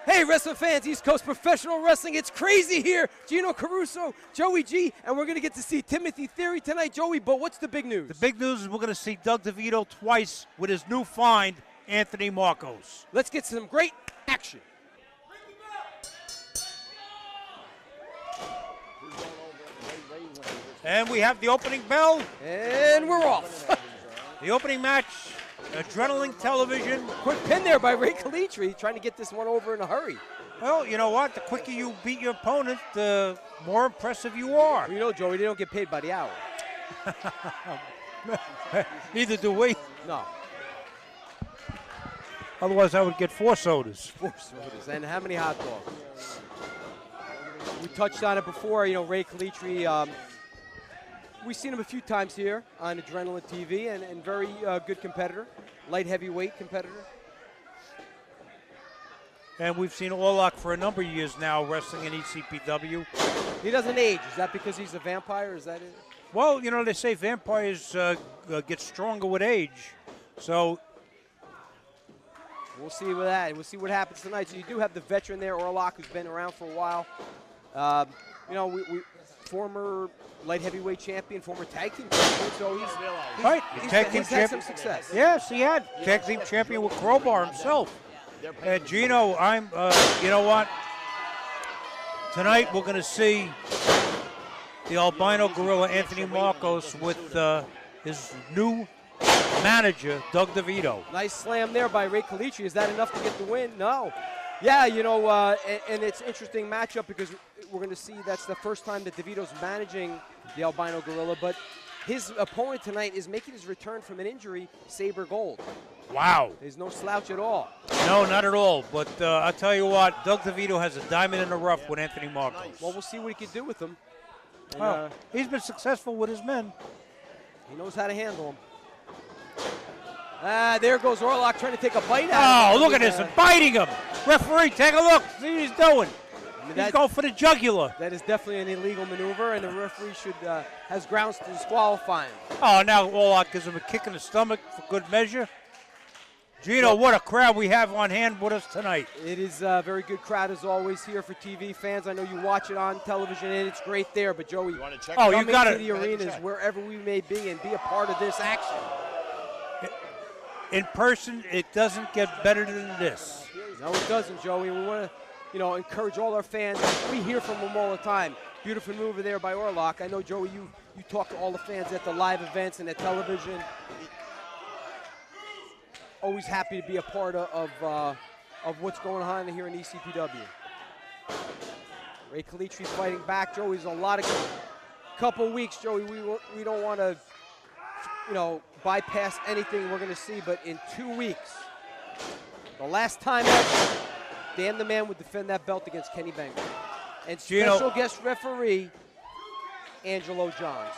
Hey, wrestling fans, East Coast Professional Wrestling, it's crazy here. Gino Caruso, Joey G, and we're going to get to see Timothy Theory tonight. Joey, but what's the big news? The big news is we're going to see Doug Devito twice with his new find, Anthony Markos. Let's get some great action. And we have the opening bell. And we're off. The opening match, Adrenaline Television. Quick pin there by Rey Calitri, trying to get this one over in a hurry. Well, you know what? The quicker you beat your opponent, the more impressive you are. Well, you know, Joey, they don't get paid by the hour. Neither do we. No. Otherwise, I would get 4 sodas. 4 sodas. And how many hot dogs? We touched on it before. You know, Rey Calitri, we've seen him a few times here on Adrenaline TV, and very good competitor, light heavyweight competitor. And we've seen Orlok for a number of years now wrestling in ECPW. He doesn't age. Is that because he's a vampire? Is that it? Well, you know, they say vampires get stronger with age. So we'll see with that. We'll see what happens tonight. So you do have the veteran there, Orlok, who's been around for a while. You know, we former light heavyweight champion, former tag team champion, so he's had some success. Yes, he had. Tag team champion with Crowbar himself. And Gino, you know what? Tonight we're going to see the Albino Gorilla, Anthony Markos, with his new manager, Doug Devito. Nice slam there by Rey Calitri. Is that enough to get the win? No. Yeah, you know, and it's an interesting matchup because we're going to see that's the first time that Devito's managing the Albino Gorilla, but his opponent tonight is making his return from an injury, Sabor Gold. Wow. He's no slouch at all. No, not at all. But I'll tell you what, Doug Devito has a diamond in the rough with Anthony Markos. Well, we'll see what he can do with him. And, well, he's been successful with his men. He knows how to handle them. There goes Orlok trying to take a bite out of him. Oh, look at this, biting him. Referee, take a look. See what he's doing. I mean, he's going for the jugular. That is definitely an illegal maneuver, and the referee has grounds to disqualify him. Oh, now Orlok gives him a kick in the stomach for good measure. Gino, what a crowd we have on hand with us tonight. It is a very good crowd as always here for TV fans. I know you watch it on television, and it's great there. But, Joey, you got to the arenas wherever we may be and be a part of this action. In person, it doesn't get better than this. No, it doesn't, Joey. We want to, encourage all our fans. We hear from them all the time. Beautiful maneuver there by Orlok. I know, Joey, you talk to all the fans at the live events and at television. Always happy to be a part of what's going on here in ECPW. Rey Calitri fighting back. Joey's a couple weeks, Joey. We don't want to, bypass anything we're going to see, but in 2 weeks, the last time ever, Dan the Man would defend that belt against Kenny Bengal. And special guest referee, Angelo Johns.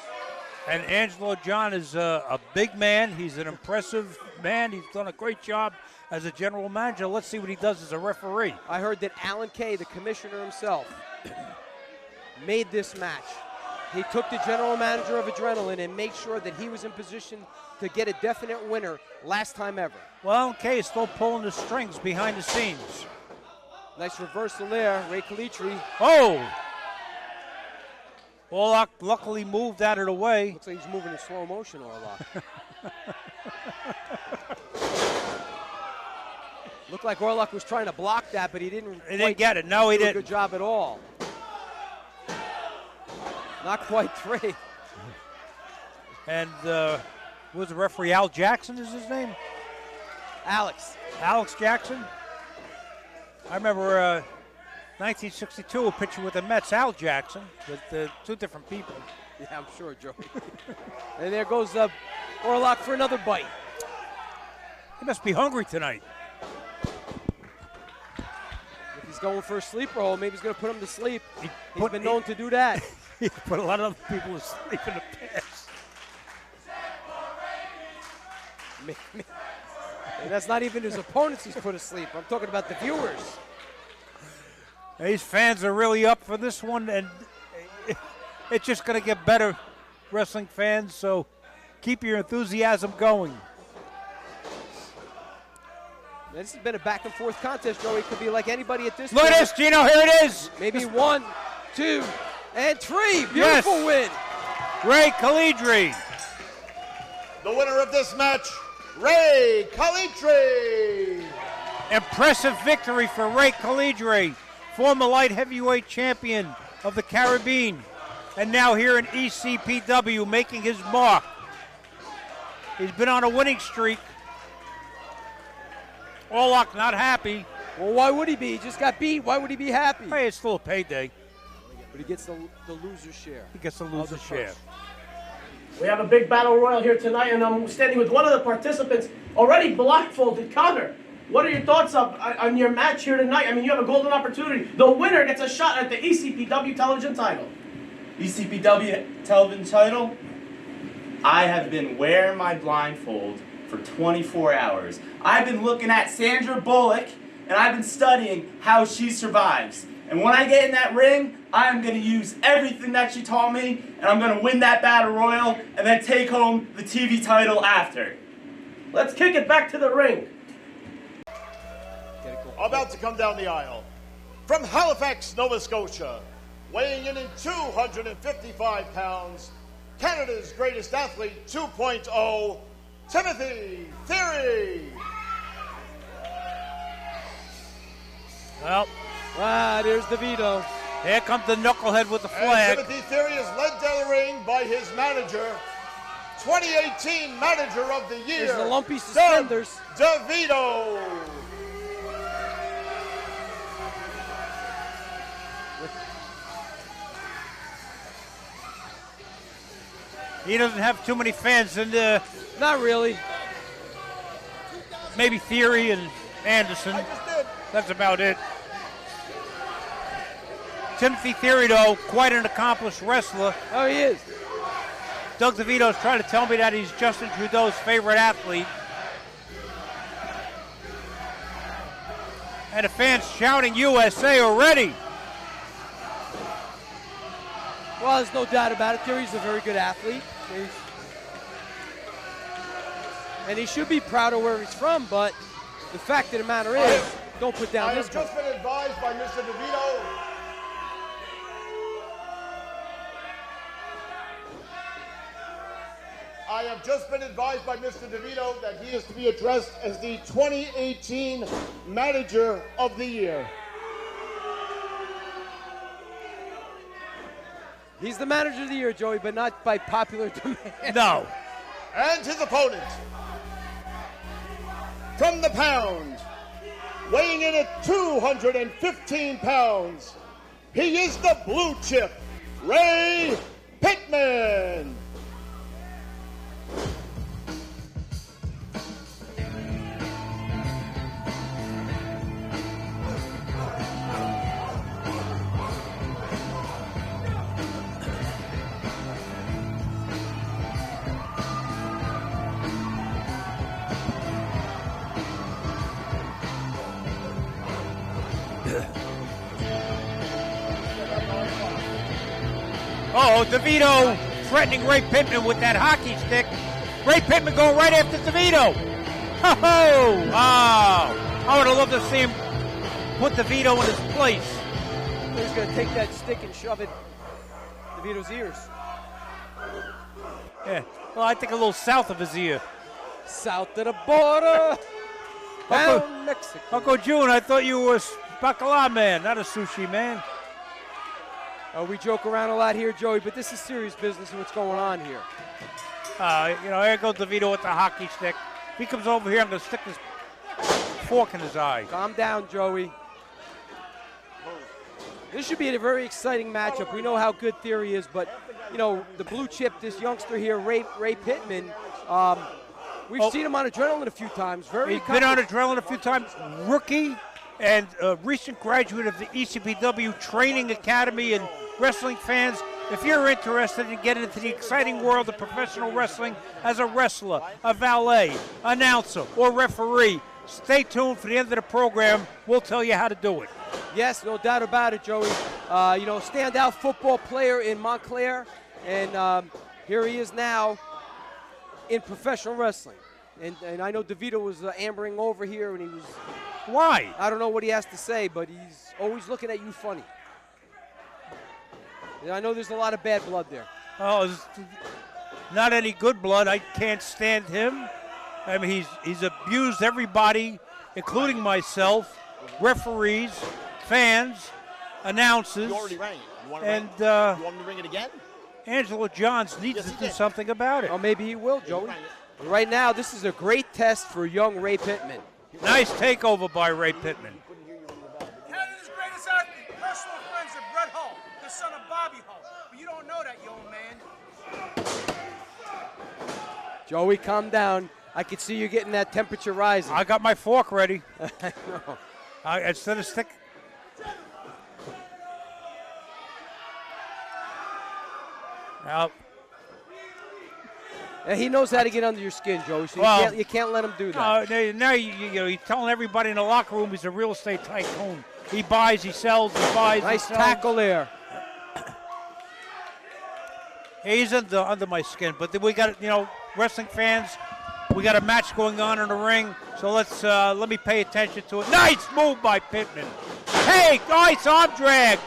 And Angelo John is a big man. He's an impressive man. He's done a great job as a general manager. Let's see what he does as a referee. I heard that Alan Kay, the commissioner himself, made this match. He took the general manager of Adrenaline and made sure that he was in position to get a definite winner last time ever. Well, Alan Kay is still pulling the strings behind the scenes. Nice reversal there, Rey Calitri. Oh! Orlok luckily moved out of the way. Looks like he's moving in slow motion, Orlok. Looked like Orlok was trying to block that, but he didn't get it. No, he didn't. Do a good job at all. Not quite 3. And was the referee Al Jackson is his name? Alex Jackson. I remember 1962, a picture with the Mets, Al Jackson, with 2 different people. Yeah, I'm sure, Joe. And there goes Orlok for another bite. He must be hungry tonight. If he's going for a sleeper hold, maybe he's going to put him to sleep. He's been known to do that. He put a lot of other people to sleep in the past. And that's not even his opponents he's put asleep. I'm talking about the viewers. These fans are really up for this one, and it's just going to get better, wrestling fans, so keep your enthusiasm going. This has been a back-and-forth contest, Joey. It could be like anybody at this Look point. at this, Gino. Here it is. Maybe 1, 2, and 3. Beautiful win. Rey Calitri. The winner of this match, Rey Calitri. Impressive victory for Rey Calitri, former light heavyweight champion of the Caribbean, and now here in ECPW making his mark. He's been on a winning streak. Orlok not happy. Well, why would he be? He just got beat. Why would he be happy? Hey, it's still a payday. But he gets the loser's share. He gets the loser's share. We have a big battle royal here tonight, and I'm standing with one of the participants, already blindfolded. Connor, what are your thoughts on your match here tonight? I mean, you have a golden opportunity. The winner gets a shot at the ECPW television title. ECPW television title? I have been wearing my blindfold for 24 hours. I've been looking at Sandra Bullock, and I've been studying how she survives. And when I get in that ring, I'm going to use everything that she taught me, and I'm going to win that battle royal, and then take home the TV title after. Let's kick it back to the ring. About to come down the aisle, from Halifax, Nova Scotia, weighing in at 255 pounds, Canada's greatest athlete 2.0, Timothy Theory. Well, There's DeVito. here comes the knucklehead with the flag. And Timothy Theory is led down the ring by his manager, 2018 Manager of the Year, There's the lumpy suspenders. Doug Devito. He doesn't have too many fans, and Not really. maybe Theory and Anderson. I just did. That's about it. Timothy Theory, though, quite an accomplished wrestler. Oh, he is. Doug DeVito's trying to tell me that he's Justin Trudeau's favorite athlete. And the fans shouting USA already. Well, there's no doubt about it. Theory's a very good athlete. And he should be proud of where he's from, but the fact of the matter is, don't put down I this have guy. just been advised by Mr. DeVito. I have just been advised by Mr. DeVito that he is to be addressed as the 2018 Manager of the Year. He's the manager of the year, Joey, but not by popular demand. No. And his opponent, from the pound, weighing in at 215 pounds, he is the blue chip, Ray Pittman. Oh, DeVito threatening Ray Pittman with that hockey stick. Ray Pittman going right after DeVito. Oh, I would have loved to see him put DeVito in his place. He's going to take that stick and shove it DeVito's ears. Yeah, well, I think a little south of his ear. South of the border, down Mexico. Uncle June, I thought you were a bacala man, not a sushi man. We joke around a lot here, Joey, but this is serious business and what's going on here. Here goes DeVito with the hockey stick. If he comes over here, I'm going to stick this fork in his eye. Calm down, Joey. This should be a very exciting matchup. We know how good Theory is, but, the blue chip, this youngster here, Ray Pittman, we've seen him on Adrenaline a few times. He's been on Adrenaline a few times. Rookie and a recent graduate of the ECPW Training Academy. And wrestling fans, if you're interested in getting into the exciting world of professional wrestling as a wrestler, a valet, announcer, or referee, stay tuned for the end of the program. We'll tell you how to do it. Yes, no doubt about it, Joey. Standout football player in Montclair, and here he is now in professional wrestling. And I know DeVito was ambering over here, and he was. Why? I don't know what he has to say, but he's always looking at you funny. And I know there's a lot of bad blood there. Oh, it's not any good blood. I can't stand him. I mean, he's abused everybody, including myself, referees, fans, announcers. You already rang it. You want to And you want me to ring it again? Angelo Johns needs to do something about it. Well, maybe he will, Joey. rang it. Right now, this is a great test for young Ray Pittman. Nice takeover by Ray Pittman. Canada's greatest athlete, personal friends of Brett Hull, the son of Bobby Hull. But you don't know that, young man. Joey, calm down. I could see you getting that temperature rising. I got my fork ready. I know. Instead of stick. Now, Yeah, he knows how to get under your skin, Joey, so Well, you can't let him do that. now you know, he's telling everybody in the locker room he's a real estate tycoon. He buys, he sells, he buys, Nice he sells. tackle there. He's under my skin, but then we got, wrestling fans, we got a match going on in the ring, so let me pay attention to it. Nice move by Pittman. Hey, nice arm drag.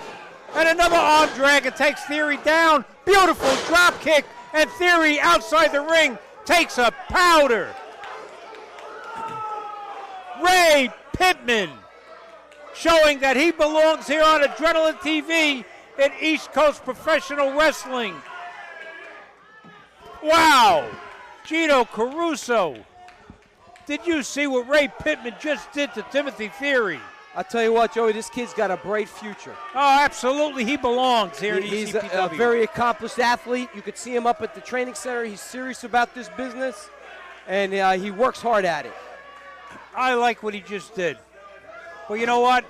And another arm drag, and takes Theory down. Beautiful drop kick, and Theory outside the ring takes a powder. Ray Pittman showing that he belongs here on Adrenaline TV in East Coast Professional Wrestling. Wow! Gino Caruso. Did you see what Ray Pittman just did to Timothy Theory? I'll tell you what, Joey, this kid's got a bright future. Oh, absolutely. He belongs here in He's ECPW. a very accomplished athlete. You could see him up at the training center. He's serious about this business, and he works hard at it. I like what he just did. Well, you know what?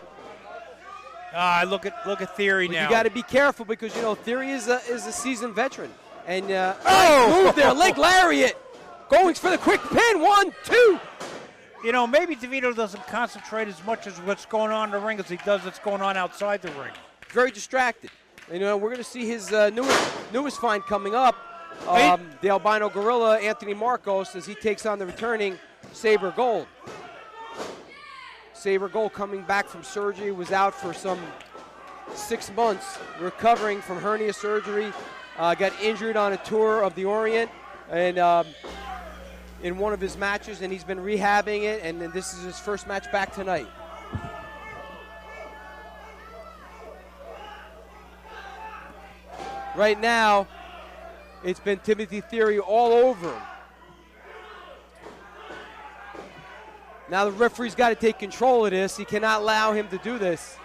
Look at Theory But now. you got to be careful because, Theory is a seasoned veteran. And Oh! move there, leg lariat. Going for the quick pin. 1, 2. Maybe DeVito doesn't concentrate as much as what's going on in the ring as he does what's going on outside the ring. Very distracted. And, we're going to see his newest find coming up. Hey. The Albino Gorilla, Anthony Markos, as he takes on the returning Sabor Gold. Sabor Gold coming back from surgery, was out for some 6 months, recovering from hernia surgery. Got injured on a tour of the Orient and in one of his matches, and he's been rehabbing it, and then this is his first match back tonight. Right now, it's been Timothy Theory all over him. Now the referee's got to take control of this. He cannot allow him to do this.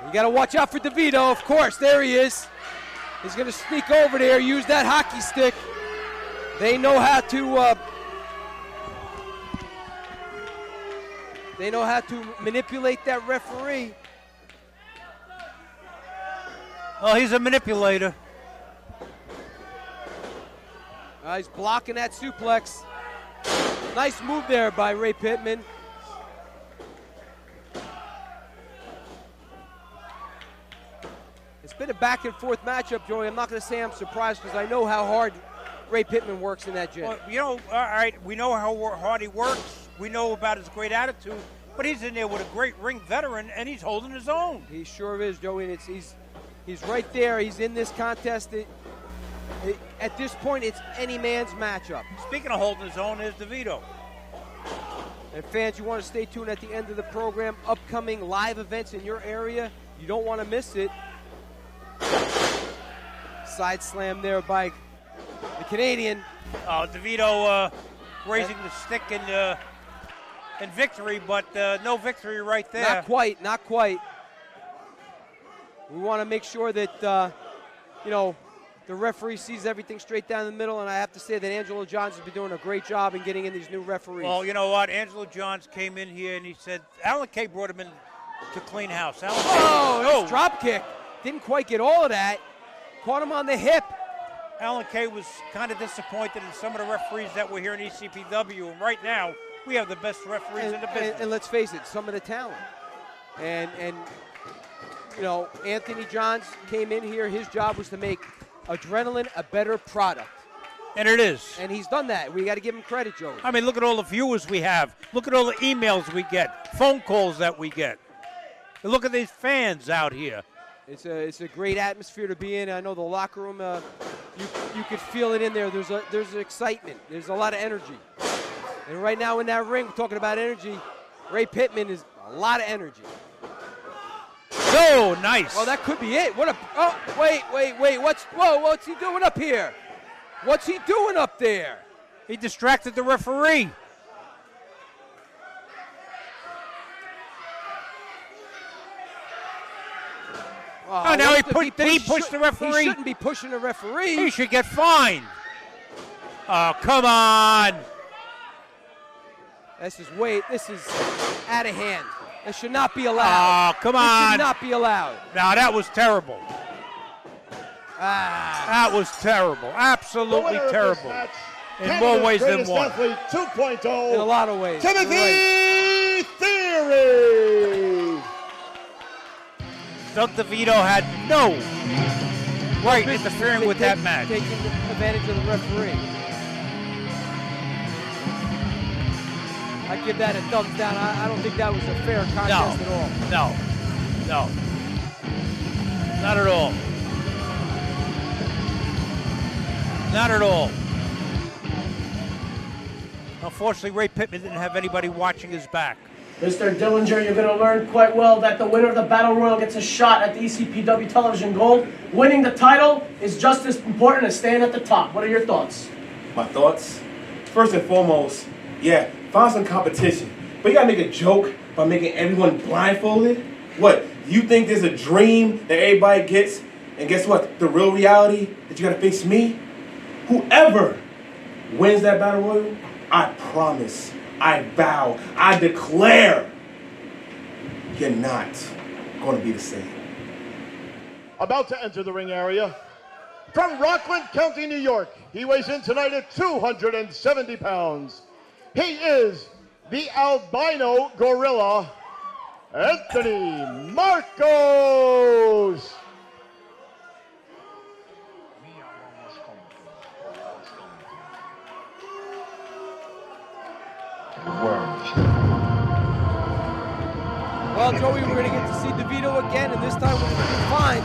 You got to watch out for DeVito, of course. There he is. He's going to sneak over there, use that hockey stick. They know how to manipulate that referee. Oh, he's a manipulator. He's blocking that suplex. Nice move there by Ray Pittman. It's been a back and forth matchup, Joey. I'm not going to say I'm surprised because I know how hard Ray Pittman works in that gym. Well, all right, we know how hard he works. We know about his great attitude, but he's in there with a great ring veteran, and he's holding his own. He sure is, Joey. And he's right there. He's in this contest. At this point, it's any man's matchup. Speaking of holding his own, there's DeVito. And fans, you want to stay tuned at the end of the program. Upcoming live events in your area. You don't want to miss it. Side slam there by the Canadian. DeVito raising the stick in victory, but no victory right there. Not quite. We want to make sure that, the referee sees everything straight down the middle, and I have to say that Angelo Johns has been doing a great job in getting in these new referees. Well, you know what? Angelo Johns came in here, and he said Alan Kay brought him in to clean house. Nice drop kick. Didn't quite get all of that. Caught him on the hip. Alan Kay was kind of disappointed in some of the referees that were here in ECPW, and right now we have the best referees in the business. And let's face it, some of the talent. And Anthony Johns came in here. His job was to make Adrenaline a better product. And it is. And he's done that. We got to give him credit, Joey. I mean, look at all the viewers we have. Look at all the emails we get, phone calls that we get. And look at these fans out here. It's a great atmosphere to be in. I know the locker room, you could feel it in there. There's excitement. There's a lot of energy. And right now in that ring, we're talking about energy. Ray Pittman is a lot of energy. So nice. Oh, that could be it. What a? Oh, wait. What's he doing up here? What's he doing up there? He distracted the referee. Oh, now he pushed the referee. He shouldn't be pushing the referee. He should get fined. Oh, come on. This is out of hand. That should not be allowed. Oh, come on. This should not be allowed. Now, that was terrible. That was terrible. Absolutely terrible. In more ways than one. 2.0. In a lot of ways. Timothy Theory. Doug Devito had no right interfering with that match. Taking advantage of the referee. I give that a thumbs down. I don't think that was a fair contest at all. No. Not at all. Not at all. Unfortunately, Ray Pittman didn't have anybody watching his back. Mr. Dillinger, you're going to learn quite well that the winner of the Battle Royal gets a shot at the ECPW Television Gold. Winning the title is just as important as staying at the top. What are your thoughts? My thoughts? First and foremost, yeah, find some competition. But you gotta make a joke by making everyone blindfolded? What, you think there's a dream that everybody gets? And guess what? The real reality that you gotta face me? Whoever wins that Battle Royal, I promise, I vow, I declare, you're not gonna be the same. About to enter the ring area. From Rockland County, New York, he weighs in tonight at 270 pounds. He is the Albino Gorilla, Anthony Markos. Well, Joey, we're going to get to see Devito again, and this time we're going to be fine.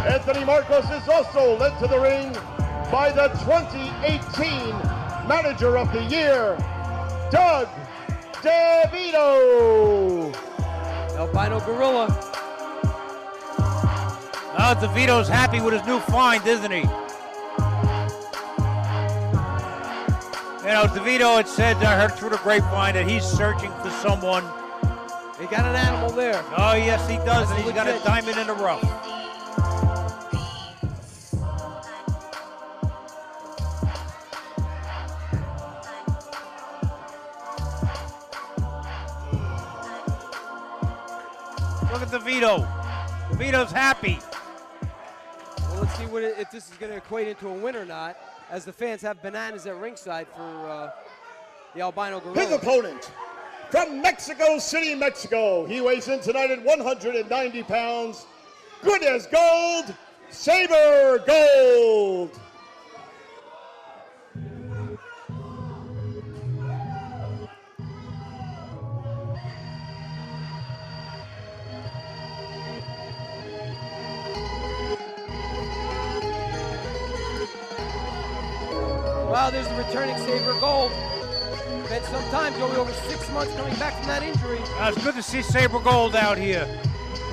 Anthony Markos is also led to the ring by the 2018 Manager of the Year, Doug Devito. Albino Gorilla. Oh, DeVito's happy with his new find, isn't he? You know, DeVito had said, I heard through the grapevine, that he's searching for someone. He got an animal there. Oh, yes, he does, and he's got a diamond in the rough. Look at DeVito. DeVito's happy. Well, let's see if this is going to equate into a win or not, as the fans have bananas at ringside for the Albino Gorilla. His opponent, from Mexico City, Mexico, he weighs in tonight at 190 pounds. Good as gold, Sabor Gold. Wow, there's the returning Sabor Gold. Spent some time, Joey, over 6 months coming back from that injury. It's good to see Sabor Gold out here.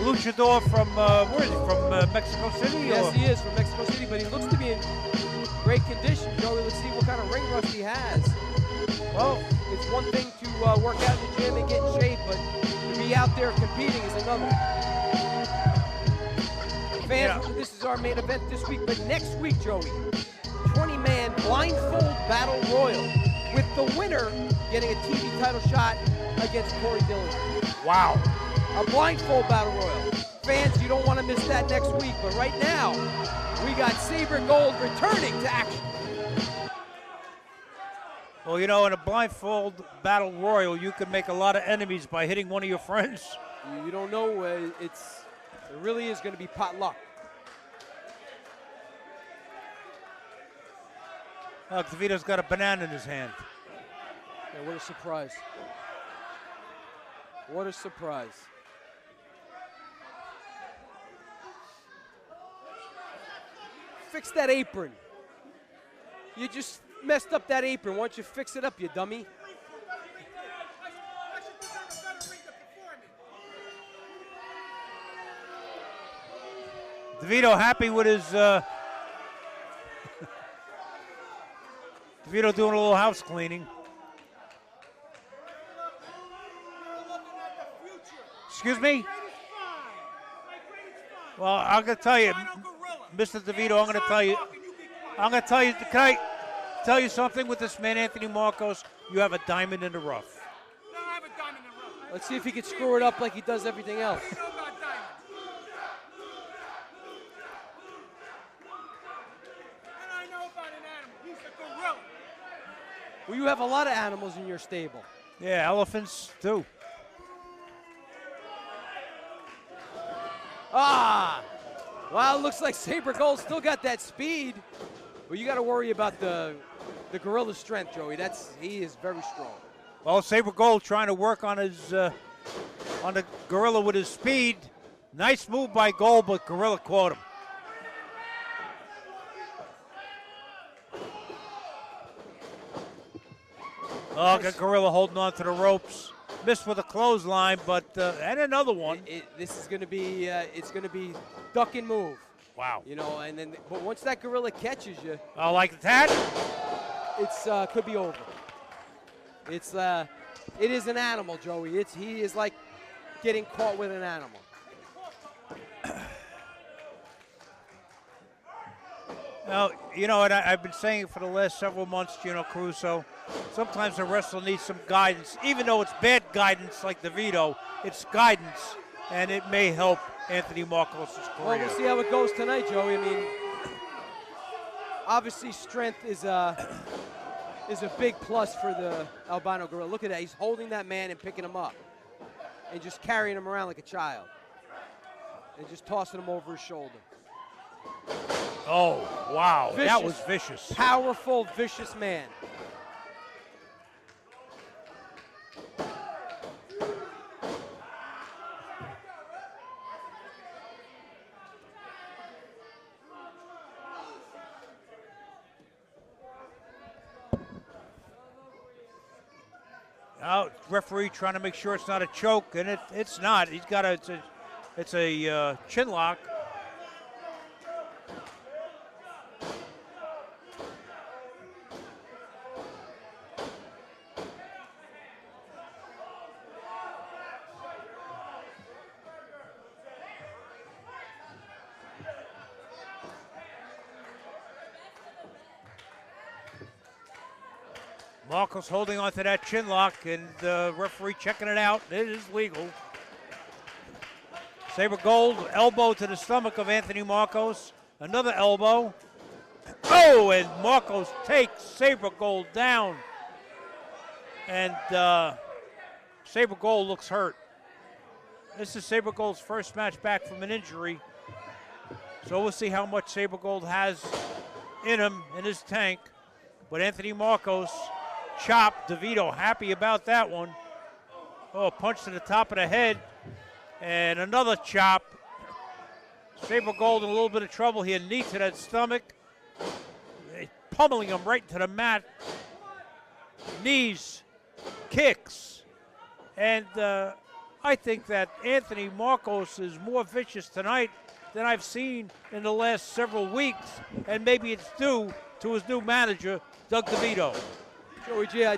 Luchador from, where is he, from Mexico City? Yes, he is from Mexico City, but he looks to be in great condition. Joey, let's see what kind of ring rust he has. Well, it's one thing to work out in the gym and get in shape, but to be out there competing is another. Fans, this is our main event this week, but next week, Joey, 20-man blindfold battle royal, with the winner getting a TV title shot against Corey Dillinger. Wow. A blindfold battle royal. Fans, you don't want to miss that next week, but right now, we got Sabor Gold returning to action. Well, you know, in a blindfold battle royal, you can make a lot of enemies by hitting one of your friends. You don't know, it really is going to be pot luck. Look, DeVito's got a banana in his hand. Yeah, what a surprise. What a surprise. Fix that apron. You just messed up that apron. Why don't you fix it up, you dummy? DeVito happy with his DeVito doing a little house cleaning. Excuse me? Well, I'm going to tell you, Mr. DeVito, I'm going to tell you, can I tell you something with this man, Anthony Markos? You have a diamond in the rough. No, I have a diamond in the rough. Let's see if he can screw it up like he does everything else. I know about diamonds. And I know about an animal. He's a gorilla. Well, you have a lot of animals in your stable. Yeah, elephants too. Ah! Well, it looks like Sabre Gold still got that speed. But you got to worry about the gorilla's strength, Joey. He is very strong. Well, Sabre Gold trying to work on his on the gorilla with his speed. Nice move by Gold, but gorilla caught him. Oh, got gorilla holding on to the ropes. Missed with a clothesline, but and another one. This is going to be it's going to be duck and move. Wow. You know, and then but once that gorilla catches you, Oh, like that? it's could be over. It is an animal, Joey. He is like getting caught with an animal. Now, you know what, I've been saying it for the last several months, Gino Caruso. Sometimes a wrestler needs some guidance. Even though it's bad guidance like DeVito, it's guidance, and it may help Anthony Markos' career. Well, we'll see how it goes tonight, Joey. I mean, obviously strength is a big plus for the Albino Gorilla. Look at that. He's holding that man and picking him up and just carrying him around like a child and just tossing him over his shoulder. Oh, wow. Vicious, that was vicious. Powerful, vicious man. Now, referee trying to make sure it's not a choke, and it's not. He's got it's a chin lock. Markos holding onto that chin lock, and the referee checking it out. It is legal. Sabre Gold, elbow to the stomach of Anthony Markos. Another elbow. Oh, and Markos takes Sabre Gold down. And Sabre Gold looks hurt. This is Sabre Gold's first match back from an injury. So we'll see how much Sabre Gold has in him, in his tank. But Anthony Markos chop. DeVito happy about that one. Oh, punch to the top of the head. And another chop. Sabre Gold in a little bit of trouble here. Knee to that stomach. Pummeling him right to the mat. Knees. Kicks. And I think that Anthony Markos is more vicious tonight than I've seen in the last several weeks. And maybe it's due to his new manager, Doug Devito. Joey G, a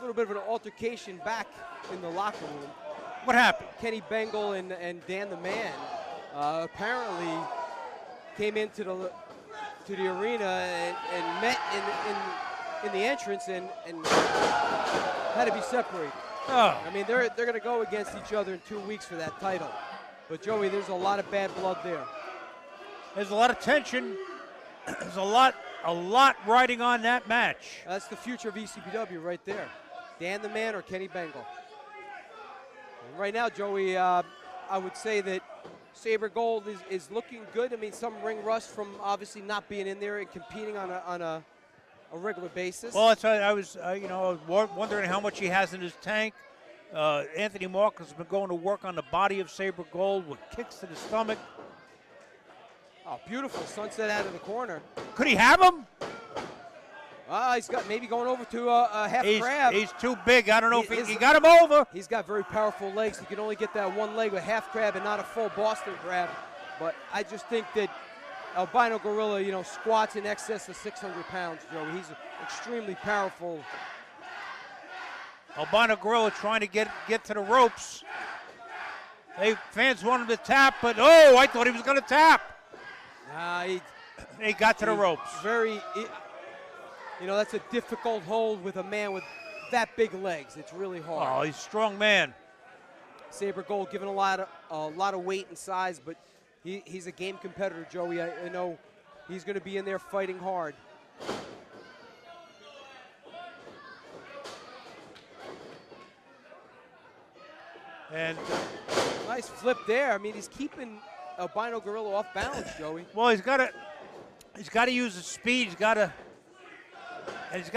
little bit of an altercation back in the locker room. What happened? Kenny Bengal and Dan the Man apparently came into the arena and met in the entrance and had to be separated. Oh. I mean, they're going to go against each other in 2 weeks for that title. But Joey, there's a lot of bad blood there. There's a lot of tension. There's a lot riding on that match. That's the future of ECPW right there. Dan the Man or Kenny Bengal. And right now, Joey, I would say that Sabre Gold is looking good. I mean, some ring rust from obviously not being in there and competing on a regular basis. Well, that's why I was, wondering how much he has in his tank. Anthony Markos has been going to work on the body of Sabor Gold with kicks to the stomach. Oh, beautiful sunset out of the corner. Could he have him? He's got maybe going over to a half crab. He's too big. I don't know if he got him over. He's got very powerful legs. He can only get that one leg with half crab and not a full Boston crab. But I just think that Albino Gorilla, squats in excess of 600 pounds, Joey. He's extremely powerful. Albino Gorilla trying to get to the ropes. Fans want him to tap, but I thought he was going to tap. He got to the ropes. That's a difficult hold with a man with that big legs. It's really hard. Oh, he's a strong man. Sabor Gold given a lot of weight and size, but he's a game competitor, Joey. I know he's going to be in there fighting hard. And nice flip there. I mean, he's keeping Albino Gorilla off balance, Joey. Well, he's got to use his speed. He's got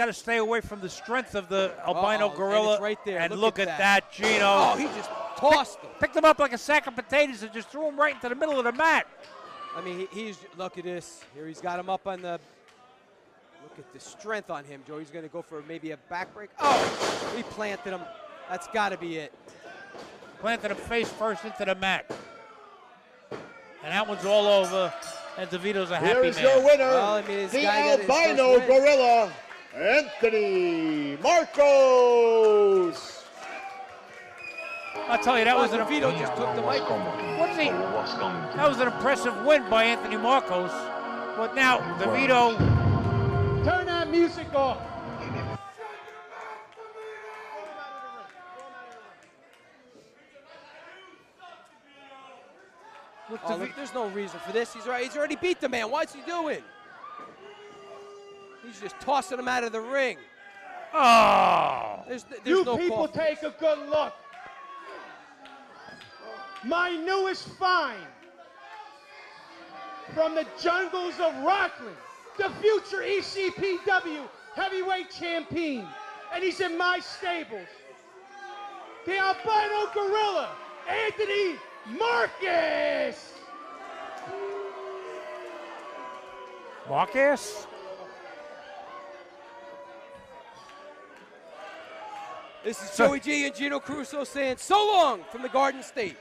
to stay away from the strength of the Albino Gorilla. And it's right there. And look at that, Gino. Oh, he just tossed him. Picked him up like a sack of potatoes and just threw him right into the middle of the mat. I mean, look at this. Here he's got him up on the. Look at the strength on him, Joe. He's going to go for maybe a back break. Oh, he planted him. That's got to be it. Planted him face first into the mat. And that one's all over. And Devito's a happy man. Here's your winner, well, I mean, the Albino Gorilla, Anthony Markos. I'll tell you, that was Devito just took the microphone. That was an impressive win by Anthony Markos. But now, Devito. Turn that music off. Look, there's no reason for this. He's already beat the man. What's he doing? He's just tossing him out of the ring. Oh! There's you no people take a good look. My newest find from the jungles of Rockland, the future ECPW heavyweight champion, and he's in my stables. The Albino Gorilla, Anthony Markos. Markos? This is Joey G and Gino Caruso saying so long from the Garden State.